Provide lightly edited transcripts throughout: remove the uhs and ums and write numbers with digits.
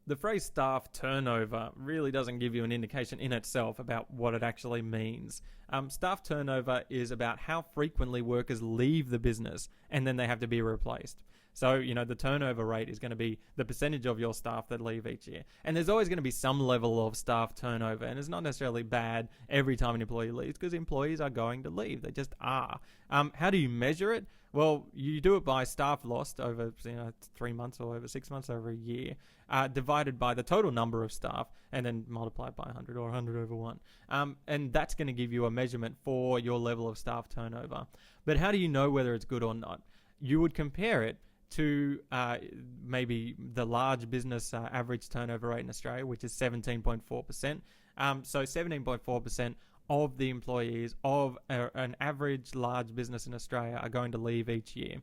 The phrase staff turnover really doesn't give you an indication in itself about what it actually means. Staff turnover is about how frequently workers leave the business and then they have to be replaced. So, the turnover rate is going to be the percentage of your staff that leave each year. And there's always going to be some level of staff turnover. And it's not necessarily bad every time an employee leaves because employees are going to leave. They just are. How do you measure it? Well, you do it by staff lost over 3 months or over 6 months, over a year, divided by the total number of staff, and then multiply it by 100 or 100 over 1. And that's going to give you a measurement for your level of staff turnover. But how do you know whether it's good or not? You would compare it to maybe the large business average turnover rate in Australia, which is 17.4%. So 17.4% of the employees of an average large business in Australia are going to leave each year.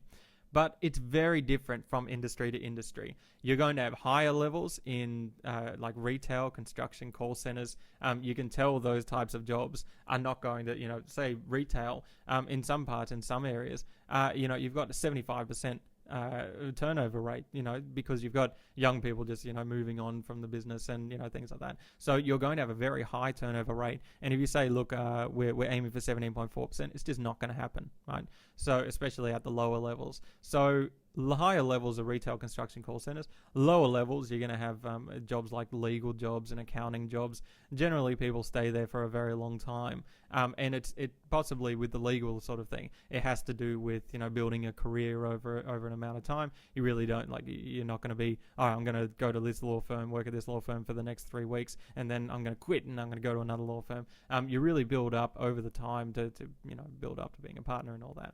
But it's very different from industry to industry. You're going to have higher levels in like retail, construction, call centers. You can tell those types of jobs are not going to, say retail in some parts, in some areas, you've got a 75% turnover rate, because you've got young people just, moving on from the business and, things like that. So you're going to have a very high turnover rate. And if you say, look, we're aiming for 17.4%, it's just not going to happen, right? So especially at the lower levels. So the higher levels are retail, construction, call centers. Lower levels, you're going to have jobs like legal jobs and accounting jobs. Generally, people stay there for a very long time. And it possibly with the legal sort of thing, it has to do with, building a career over an amount of time. You really don't, you're not going to be, all right, I'm going to go to this law firm, work at this law firm for the next 3 weeks, and then I'm going to quit and I'm going to go to another law firm. You really build up over the time to build up to being a partner and all that.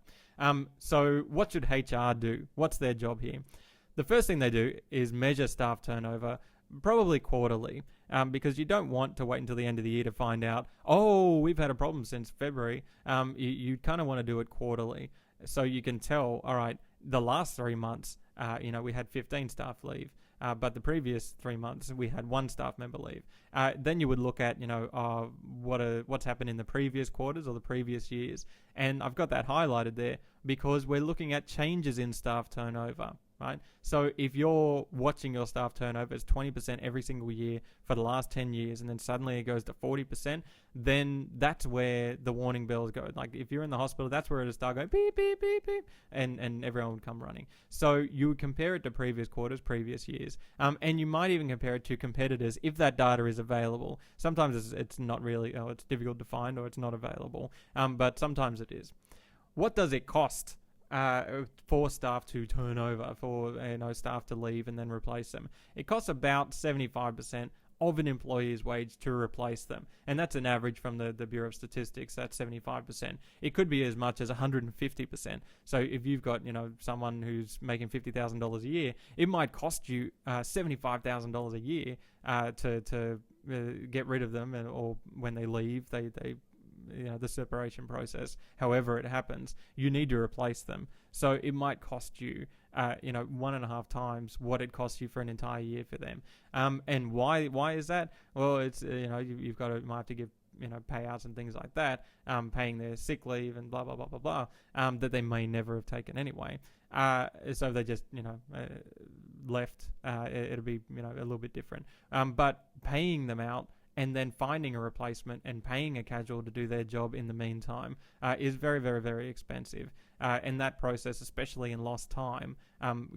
So what should HR do? What's their job here? The first thing they do is measure staff turnover, probably quarterly, because you don't want to wait until the end of the year to find out, we've had a problem since February. You kind of want to do it quarterly. So you can tell, all right, the last 3 months, we had 15 staff leave. But the previous 3 months, we had 1 staff member leave. Then you would look at, what's happened in the previous quarters or the previous years. And I've got that highlighted there because we're looking at changes in staff turnover, right? So if you're watching your staff turnover as 20% every single year for the last 10 years, and then suddenly it goes to 40%, then that's where the warning bells go. Like if you're in the hospital, that's where it'll start going beep, beep, beep, beep, and everyone would come running. So you would compare it to previous quarters, previous years, and you might even compare it to competitors if that data is available. Sometimes it's not really, it's difficult to find or it's not available, but sometimes it is. What does it cost for staff to turn over, for staff to leave and then replace them? It costs about 75% of an employee's wage to replace them. And that's an average from the Bureau of Statistics. That's 75%. It could be as much as 150%. So if you've got, someone who's making $50,000 a year, it might cost you $75,000 a year to get rid of them, or when they leave, they the separation process, however it happens, you need to replace them. So it might cost you 1.5 times what it costs you for an entire year for them. And why is that? Well, it's you've got to, might have to give payouts and things like that, paying their sick leave and blah blah blah blah blah, that they may never have taken anyway. So they just left. It'll be a little bit different. But paying them out and then finding a replacement and paying a casual to do their job in the meantime is very, very, very expensive. And that process, especially in lost time,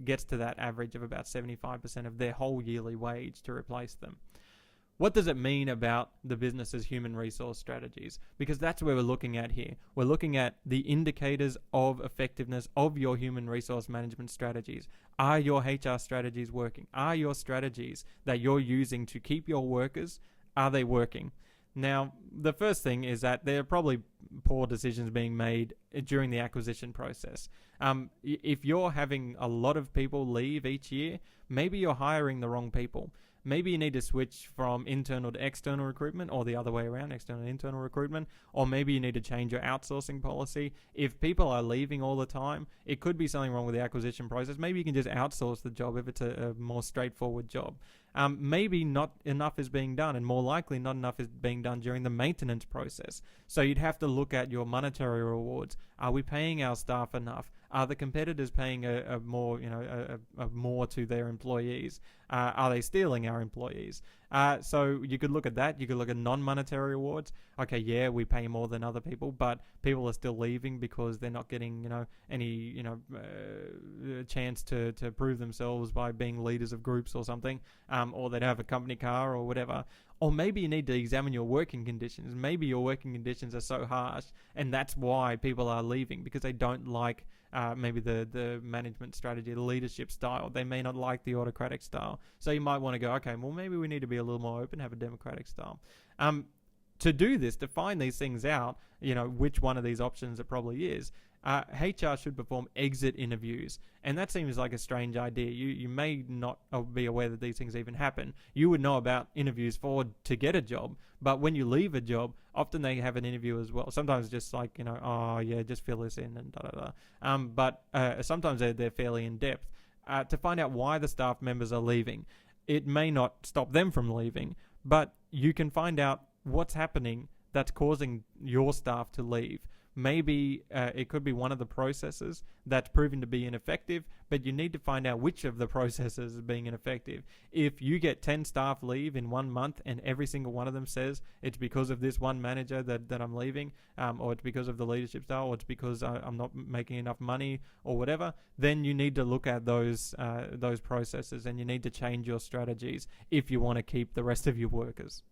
gets to that average of about 75% of their whole yearly wage to replace them. What does it mean about the business's human resource strategies? Because that's where we're looking at here. We're looking at the indicators of effectiveness of your human resource management strategies. Are your HR strategies working? Are your strategies that you're using to keep your workers, are they working? Now, the first thing is that there are probably poor decisions being made during the acquisition process. If you're having a lot of people leave each year, maybe you're hiring the wrong people. Maybe you need to switch from internal to external recruitment, or the other way around, external to internal recruitment, or maybe you need to change your outsourcing policy. If people are leaving all the time, it could be something wrong with the acquisition process. Maybe you can just outsource the job if it's a more straightforward job. Maybe not enough is being done, and more likely not enough is being done during the maintenance process. So you'd have to look at your monetary rewards. Are we paying our staff enough? Are the competitors paying a more, a more to their employees? Are they stealing our employees? So you could look at that. You could look at non-monetary rewards. Okay, yeah, we pay more than other people, but people are still leaving because they're not getting, any, chance to prove themselves by being leaders of groups or something, or they'd have a company car or whatever. Or maybe you need to examine your working conditions. Maybe your working conditions are so harsh, and that's why people are leaving, because they don't like maybe the management strategy, the leadership style. They may not like the autocratic style. So you might want to go, okay, well, maybe we need to be a little more open, have a democratic style. To do this, to find these things out, which one of these options it probably is, HR should perform exit interviews. And that seems like a strange idea. You may not be aware that these things even happen. You would know about interviews to get a job, but when you leave a job, often they have an interview as well. Sometimes just like, oh yeah, just fill this in and da-da-da. But sometimes they're fairly in-depth to find out why the staff members are leaving. It may not stop them from leaving, but you can find out what's happening that's causing your staff to leave. Maybe it could be one of the processes that's proven to be ineffective, but you need to find out which of the processes is being ineffective. If you get 10 staff leave in 1 month and every single one of them says it's because of this one manager that I'm leaving, or it's because of the leadership style, or it's because I'm not making enough money or whatever, then you need to look at those processes and you need to change your strategies if you want to keep the rest of your workers.